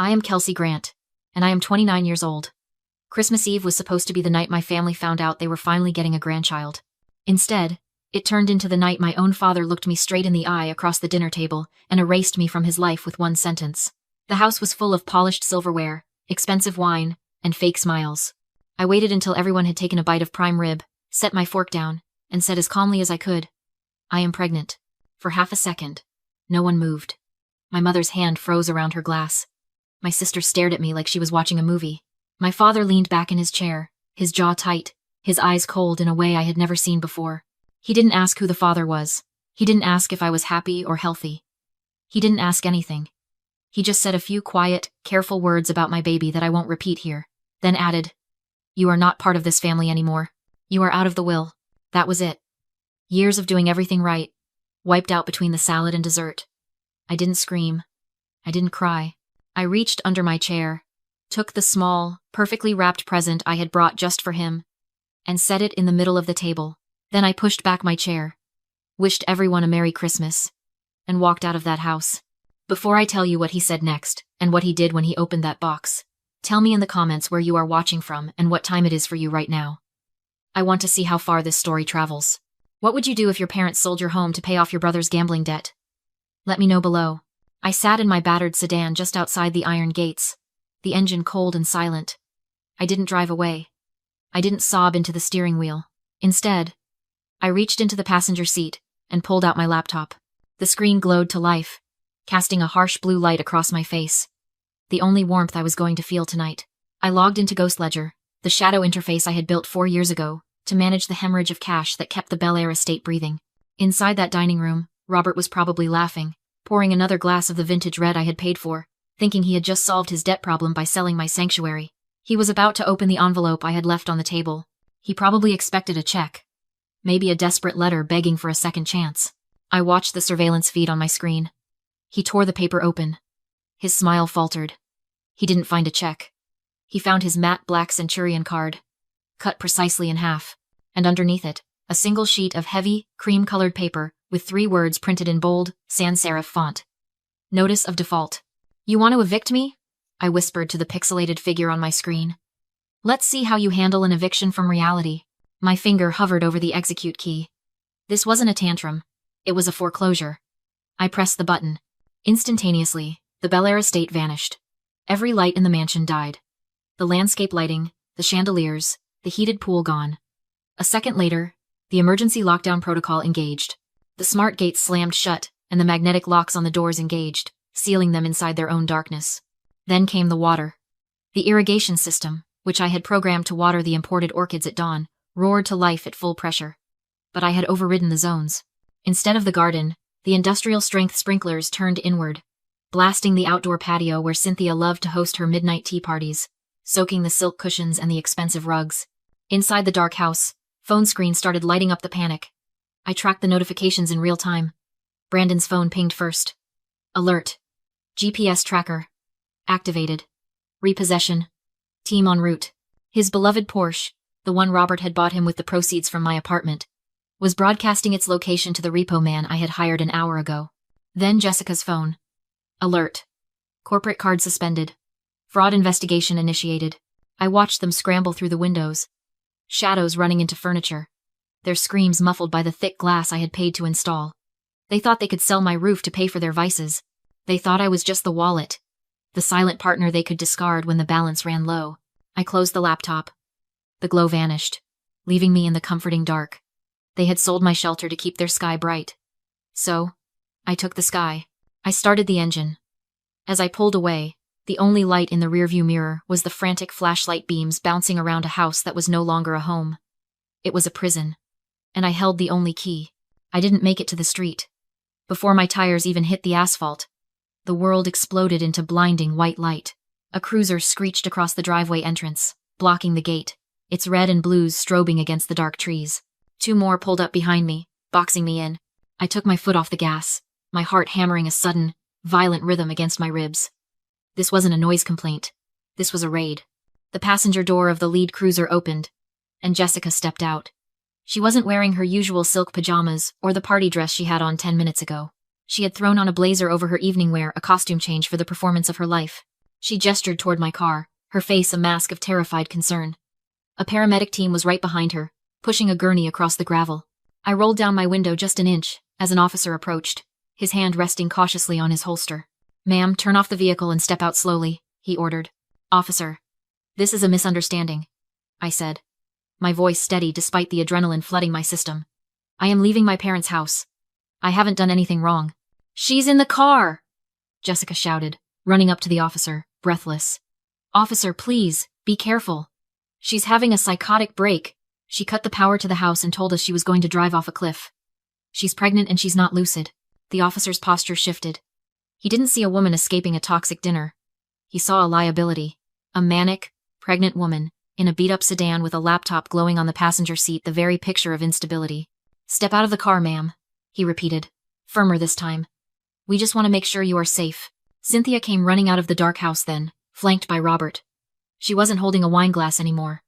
I am Kelsey Grant, and I am 29 years old. Christmas Eve was supposed to be the night my family found out they were finally getting a grandchild. Instead, it turned into the night my own father looked me straight in the eye across the dinner table and erased me from his life with one sentence. The house was full of polished silverware, expensive wine, and fake smiles. I waited until everyone had taken a bite of prime rib, set my fork down, and said as calmly as I could, "I am pregnant." For half a second, no one moved. My mother's hand froze around her glass. My sister stared at me like she was watching a movie. My father leaned back in his chair, his jaw tight, his eyes cold in a way I had never seen before. He didn't ask who the father was. He didn't ask if I was happy or healthy. He didn't ask anything. He just said a few quiet, careful words about my baby that I won't repeat here, then added, "You are not part of this family anymore. You are out of the will." That was it. Years of doing everything right, wiped out between the salad and dessert. I didn't scream. I didn't cry. I reached under my chair, took the small, perfectly wrapped present I had brought just for him, and set it in the middle of the table. Then I pushed back my chair, wished everyone a Merry Christmas, and walked out of that house. Before I tell you what he said next, and what he did when he opened that box, tell me in the comments where you are watching from and what time it is for you right now. I want to see how far this story travels. What would you do if your parents sold your home to pay off your brother's gambling debt? Let me know below. I sat in my battered sedan just outside the iron gates, the engine cold and silent. I didn't drive away. I didn't sob into the steering wheel. Instead, I reached into the passenger seat and pulled out my laptop. The screen glowed to life, casting a harsh blue light across my face. The only warmth I was going to feel tonight. I logged into Ghost Ledger, the shadow interface I had built 4 years ago, to manage the hemorrhage of cash that kept the Bel Air estate breathing. Inside that dining room, Robert was probably laughing, pouring another glass of the vintage red I had paid for, thinking he had just solved his debt problem by selling my sanctuary. He was about to open the envelope I had left on the table. He probably expected a check. Maybe a desperate letter begging for a second chance. I watched the surveillance feed on my screen. He tore the paper open. His smile faltered. He didn't find a check. He found his matte black Centurion card, cut precisely in half, and underneath it, a single sheet of heavy, cream-colored paper with 3 words printed in bold, sans serif font. Notice of default. "You want to evict me?" I whispered to the pixelated figure on my screen. "Let's see how you handle an eviction from reality." My finger hovered over the execute key. This wasn't a tantrum. It was a foreclosure. I pressed the button. Instantaneously, the Bel Air estate vanished. Every light in the mansion died. The landscape lighting, the chandeliers, the heated pool gone. A second later, the emergency lockdown protocol engaged. The smart gates slammed shut, and the magnetic locks on the doors engaged, sealing them inside their own darkness. Then came the water. The irrigation system, which I had programmed to water the imported orchids at dawn, roared to life at full pressure. But I had overridden the zones. Instead of the garden, the industrial-strength sprinklers turned inward, blasting the outdoor patio where Cynthia loved to host her midnight tea parties, soaking the silk cushions and the expensive rugs. Inside the dark house, phone screens started lighting up the panic. I tracked the notifications in real time. Brandon's phone pinged first. Alert. GPS tracker. Activated. Repossession. Team en route. His beloved Porsche, the one Robert had bought him with the proceeds from my apartment, was broadcasting its location to the repo man I had hired an hour ago. Then Jessica's phone. Alert. Corporate card suspended. Fraud investigation initiated. I watched them scramble through the windows. Shadows running into furniture. Their screams muffled by the thick glass I had paid to install. They thought they could sell my roof to pay for their vices. They thought I was just the wallet, the silent partner they could discard when the balance ran low. I closed the laptop. The glow vanished, leaving me in the comforting dark. They had sold my shelter to keep their sky bright. So, I took the sky. I started the engine. As I pulled away, the only light in the rearview mirror was the frantic flashlight beams bouncing around a house that was no longer a home. It was a prison. And I held the only key. I didn't make it to the street. Before my tires even hit the asphalt, the world exploded into blinding white light. A cruiser screeched across the driveway entrance, blocking the gate, its red and blues strobing against the dark trees. 2 more pulled up behind me, boxing me in. I took my foot off the gas, my heart hammering a sudden, violent rhythm against my ribs. This wasn't a noise complaint. This was a raid. The passenger door of the lead cruiser opened, and Jessica stepped out. She wasn't wearing her usual silk pajamas or the party dress she had on 10 minutes ago. She had thrown on a blazer over her evening wear, a costume change for the performance of her life. She gestured toward my car, her face a mask of terrified concern. A paramedic team was right behind her, pushing a gurney across the gravel. I rolled down my window just an inch as an officer approached, his hand resting cautiously on his holster. "Ma'am, turn off the vehicle and step out slowly," he ordered. "Officer, this is a misunderstanding," I said, my voice steady despite the adrenaline flooding my system. "I am leaving my parents' house. I haven't done anything wrong." "She's in the car!" Jessica shouted, running up to the officer, breathless. "Officer, please, be careful. She's having a psychotic break. She cut the power to the house and told us she was going to drive off a cliff. She's pregnant and she's not lucid." The officer's posture shifted. He didn't see a woman escaping a toxic dinner. He saw a liability. A manic, pregnant woman, in a beat-up sedan with a laptop glowing on the passenger seat, the very picture of instability. "Step out of the car, ma'am," he repeated, firmer this time. "We just want to make sure you are safe." Cynthia came running out of the dark house then, flanked by Robert. She wasn't holding a wine glass anymore.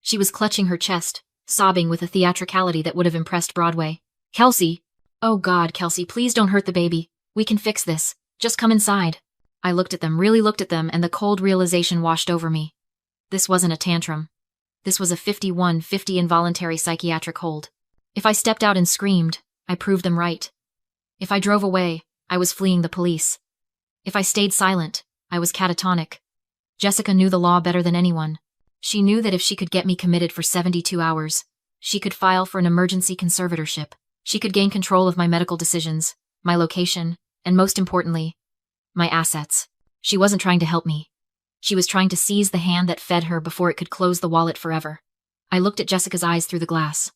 She was clutching her chest, sobbing with a theatricality that would have impressed Broadway. "Kelsey! Oh God, Kelsey, please don't hurt the baby. We can fix this. Just come inside." I looked at them, really looked at them, and the cold realization washed over me. This wasn't a tantrum. This was a 51-50 involuntary psychiatric hold. If I stepped out and screamed, I proved them right. If I drove away, I was fleeing the police. If I stayed silent, I was catatonic. Jessica knew the law better than anyone. She knew that if she could get me committed for 72 hours, she could file for an emergency conservatorship. She could gain control of my medical decisions, my location, and most importantly, my assets. She wasn't trying to help me. She was trying to seize the hand that fed her before it could close the wallet forever. I looked at Jessica's eyes through the glass.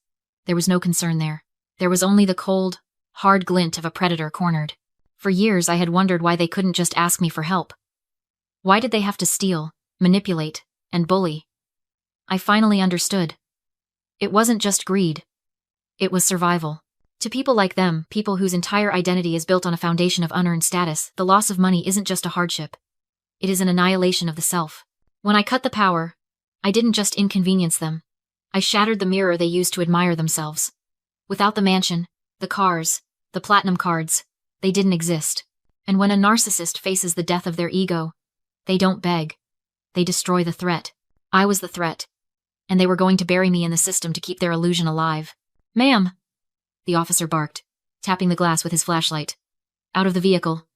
There was no concern there. There was only the cold, hard glint of a predator cornered. For years I had wondered why they couldn't just ask me for help. Why did they have to steal, manipulate, and bully? I finally understood. It wasn't just greed. It was survival. To people like them, people whose entire identity is built on a foundation of unearned status, the loss of money isn't just a hardship. It is an annihilation of the self. When I cut the power, I didn't just inconvenience them. I shattered the mirror they used to admire themselves. Without the mansion, the cars, the platinum cards, they didn't exist. And when a narcissist faces the death of their ego, they don't beg. They destroy the threat. I was the threat. And they were going to bury me in the system to keep their illusion alive. "Ma'am!" the officer barked, tapping the glass with his flashlight. "Out of the vehicle.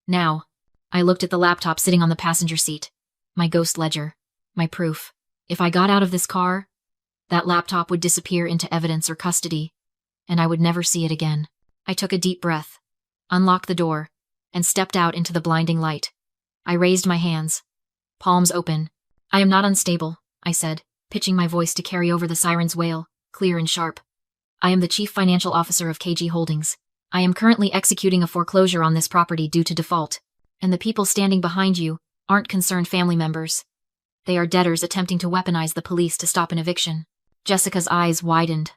Now." I looked at the laptop sitting on the passenger seat. My ghost ledger. My proof. If I got out of this car, that laptop would disappear into evidence or custody, and I would never see it again. I took a deep breath, unlocked the door, and stepped out into the blinding light. I raised my hands, palms open. "I am not unstable," I said, pitching my voice to carry over the siren's wail, clear and sharp. "I am the Chief Financial Officer of KG Holdings. I am currently executing a foreclosure on this property due to default, and the people standing behind you aren't concerned family members. They are debtors attempting to weaponize the police to stop an eviction." Jessica's eyes widened.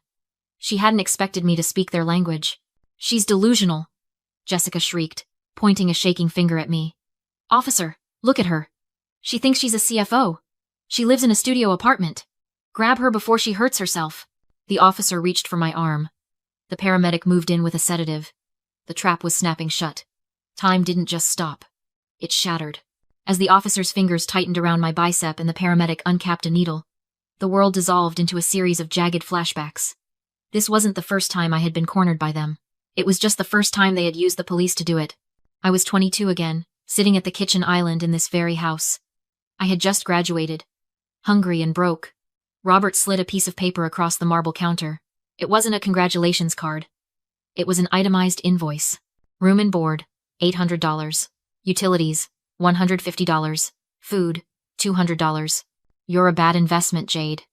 She hadn't expected me to speak their language. "She's delusional," Jessica shrieked, pointing a shaking finger at me. "Officer, look at her. She thinks she's a CFO. She lives in a studio apartment. Grab her before she hurts herself." The officer reached for my arm. The paramedic moved in with a sedative. The trap was snapping shut. Time didn't just stop. It shattered. As the officer's fingers tightened around my bicep and the paramedic uncapped a needle, the world dissolved into a series of jagged flashbacks. This wasn't the first time I had been cornered by them. It was just the first time they had used the police to do it. I was 22 again, sitting at the kitchen island in this very house. I had just graduated, hungry and broke. Robert slid a piece of paper across the marble counter. It wasn't a congratulations card. It was an itemized invoice. Room and board, $800. Utilities, $150. Food, $200. "You're a bad investment, Jade,"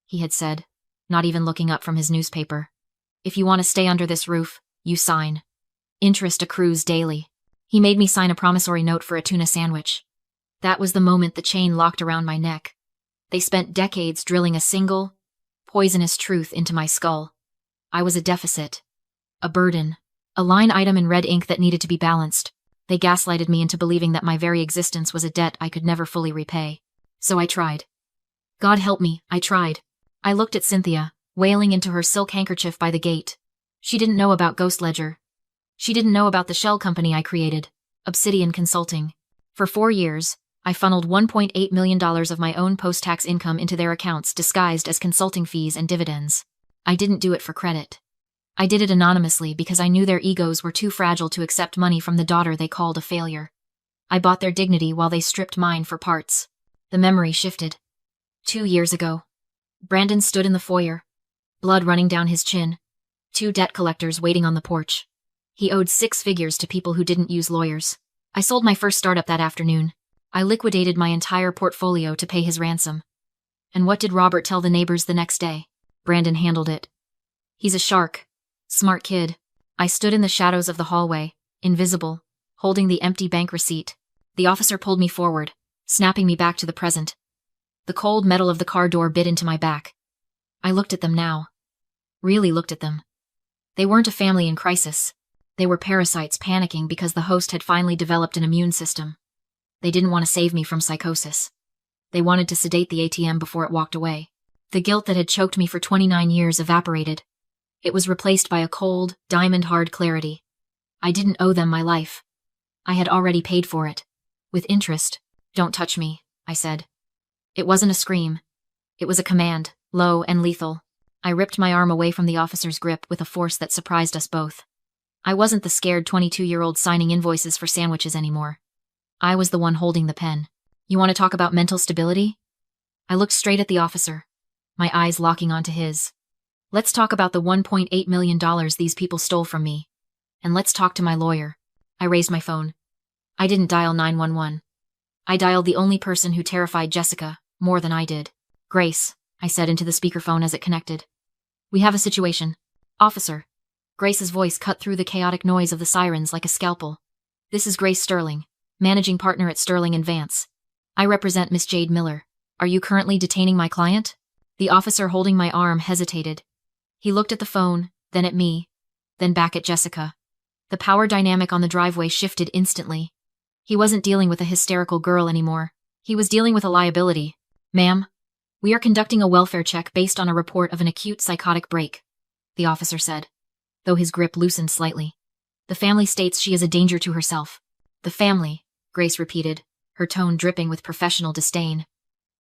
he had said, not even looking up from his newspaper. "If you want to stay under this roof, you sign. Interest accrues daily." He made me sign a promissory note for a tuna sandwich. That was the moment the chain locked around my neck. They spent decades drilling a single, poisonous truth into my skull. I was a deficit, a burden, a line item in red ink that needed to be balanced. They gaslighted me into believing that my very existence was a debt I could never fully repay. So I tried. God help me, I tried. I looked at Cynthia, wailing into her silk handkerchief by the gate. She didn't know about Ghost Ledger. She didn't know about the shell company I created, Obsidian Consulting. For 4 years, I funneled $1.8 million of my own post-tax income into their accounts disguised as consulting fees and dividends. I didn't do it for credit. I did it anonymously because I knew their egos were too fragile to accept money from the daughter they called a failure. I bought their dignity while they stripped mine for parts. The memory shifted. 2 years ago. Brandon stood in the foyer, blood running down his chin. 2 debt collectors waiting on the porch. He owed 6 figures to people who didn't use lawyers. I sold my first startup that afternoon. I liquidated my entire portfolio to pay his ransom. And what did Robert tell the neighbors the next day? Brandon handled it. He's a shark. Smart kid. I stood in the shadows of the hallway, invisible, holding the empty bank receipt. The officer pulled me forward, snapping me back to the present. The cold metal of the car door bit into my back. I looked at them now. Really looked at them. They weren't a family in crisis. They were parasites panicking because the host had finally developed an immune system. They didn't want to save me from psychosis. They wanted to sedate the ATM before it walked away. The guilt that had choked me for 29 years evaporated. It was replaced by a cold, diamond-hard clarity. I didn't owe them my life. I had already paid for it. With interest. Don't touch me, I said. It wasn't a scream. It was a command, low and lethal. I ripped my arm away from the officer's grip with a force that surprised us both. I wasn't the scared 22-year-old signing invoices for sandwiches anymore. I was the one holding the pen. You want to talk about mental stability? I looked straight at the officer, my eyes locking onto his. Let's talk about the $1.8 million these people stole from me. And let's talk to my lawyer. I raised my phone. I didn't dial 911. I dialed the only person who terrified Jessica more than I did. Grace, I said into the speakerphone as it connected. We have a situation. Officer. Grace's voice cut through the chaotic noise of the sirens like a scalpel. This is Grace Sterling, managing partner at Sterling & Vance. I represent Miss Jade Miller. Are you currently detaining my client? The officer holding my arm hesitated. He looked at the phone, then at me, then back at Jessica. The power dynamic on the driveway shifted instantly. He wasn't dealing with a hysterical girl anymore. He was dealing with a liability. Ma'am, we are conducting a welfare check based on a report of an acute psychotic break, the officer said, though his grip loosened slightly. The family states she is a danger to herself. The family, Grace repeated, her tone dripping with professional disdain,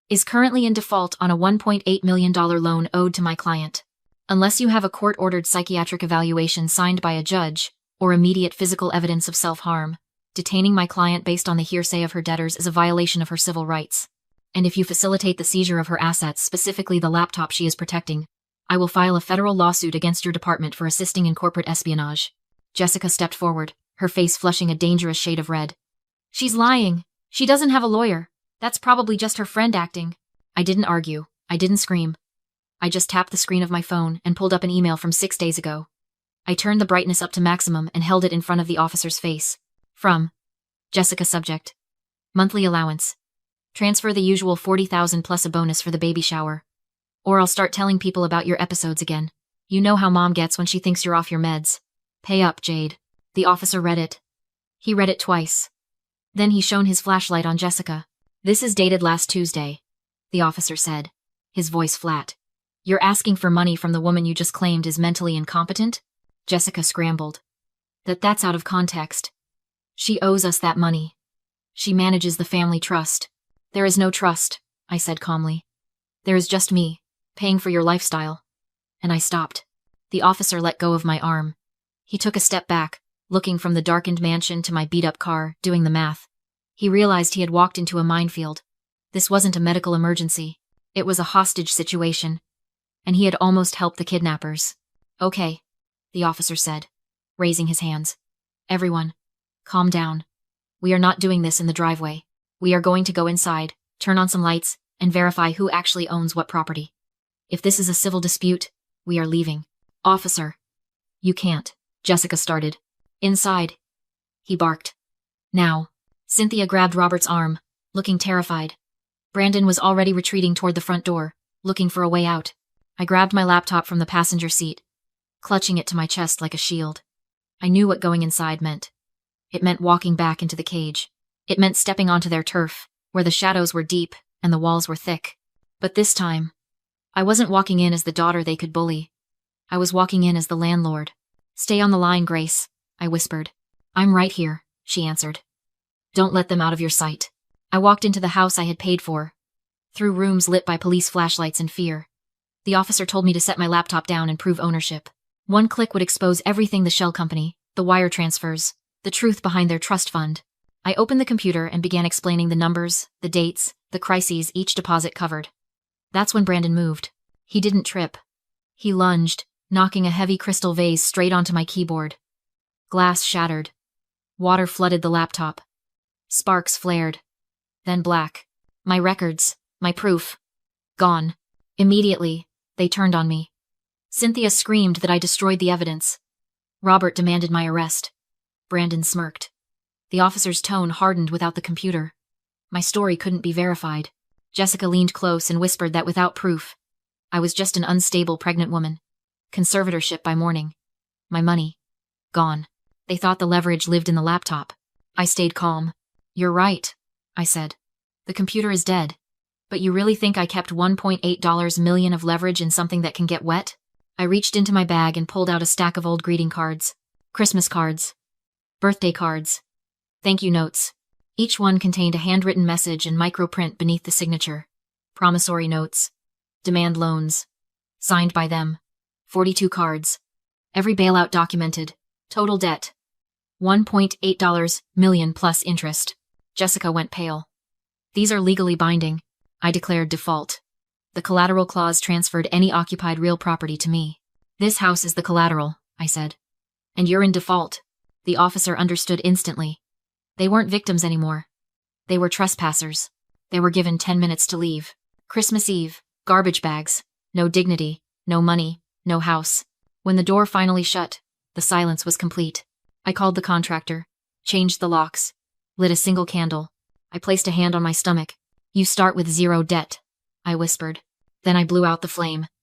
is currently in default on a $1.8 million loan owed to my client. Unless you have a court-ordered psychiatric evaluation signed by a judge, or immediate physical evidence of self-harm, detaining my client based on the hearsay of her debtors is a violation of her civil rights. And if you facilitate the seizure of her assets, specifically the laptop she is protecting, I will file a federal lawsuit against your department for assisting in corporate espionage. Jessica stepped forward, her face flushing a dangerous shade of red. She's lying. She doesn't have a lawyer. That's probably just her friend acting. I didn't argue. I didn't scream. I just tapped the screen of my phone and pulled up an email from 6 days ago. I turned the brightness up to maximum and held it in front of the officer's face. From Jessica subject. Monthly allowance. Transfer the usual $40,000 plus a bonus for the baby shower. Or I'll start telling people about your episodes again. You know how mom gets when she thinks you're off your meds. Pay up, Jade. The officer read it. He read it twice. Then he shone his flashlight on Jessica. This is dated last Tuesday, the officer said, his voice flat. You're asking for money from the woman you just claimed is mentally incompetent? Jessica scrambled. That's out of context. She owes us that money. She manages the family trust. There is no trust, I said calmly. There is just me, paying for your lifestyle. And I stopped. The officer let go of my arm. He took a step back, looking from the darkened mansion to my beat-up car, doing the math. He realized he had walked into a minefield. This wasn't a medical emergency. It was a hostage situation. And he had almost helped the kidnappers. Okay, the officer said, raising his hands. Everyone, calm down. We are not doing this in the driveway. We are going to go inside, turn on some lights, and verify who actually owns what property. If this is a civil dispute, we are leaving. Officer. You can't, Jessica started. Inside. He barked. Now. Cynthia grabbed Robert's arm, looking terrified. Brandon was already retreating toward the front door, looking for a way out. I grabbed my laptop from the passenger seat, clutching it to my chest like a shield. I knew what going inside meant. It meant walking back into the cage. It meant stepping onto their turf, where the shadows were deep and the walls were thick. But this time, I wasn't walking in as the daughter they could bully. I was walking in as the landlord. Stay on the line, Grace, I whispered. I'm right here, she answered. Don't let them out of your sight. I walked into the house I had paid for, through rooms lit by police flashlights in fear. The officer told me to set my laptop down and prove ownership. One click would expose everything: the shell company, the wire transfers, the truth behind their trust fund. I opened the computer and began explaining the numbers, the dates, the crises each deposit covered. That's when Brandon moved. He didn't trip. He lunged, knocking a heavy crystal vase straight onto my keyboard. Glass shattered. Water flooded the laptop. Sparks flared. Then black. My records, my proof. Gone. Immediately, they turned on me. Cynthia screamed that I destroyed the evidence. Robert demanded my arrest. Brandon smirked. The officer's tone hardened without the computer. My story couldn't be verified. Jessica leaned close and whispered that without proof, I was just an unstable pregnant woman. Conservatorship by morning. My money. Gone. They thought the leverage lived in the laptop. I stayed calm. You're right, I said. The computer is dead. But you really think I kept $1.8 million of leverage in something that can get wet? I reached into my bag and pulled out a stack of old greeting cards. Christmas cards. Birthday cards. Thank you notes. Each one contained a handwritten message and microprint beneath the signature. Promissory notes. Demand loans. Signed by them. 42 cards. Every bailout documented. Total debt. $1.8 million plus interest. Jessica went pale. These are legally binding. I declared default. The collateral clause transferred any occupied real property to me. This house is the collateral, I said. And you're in default. The officer understood instantly. They weren't victims anymore. They were trespassers. They were given 10 minutes to leave. Christmas Eve, garbage bags. No dignity, no money, no house. When the door finally shut, the silence was complete. I called the contractor, changed the locks, lit a single candle. I placed a hand on my stomach. You start with zero debt, I whispered. Then I blew out the flame.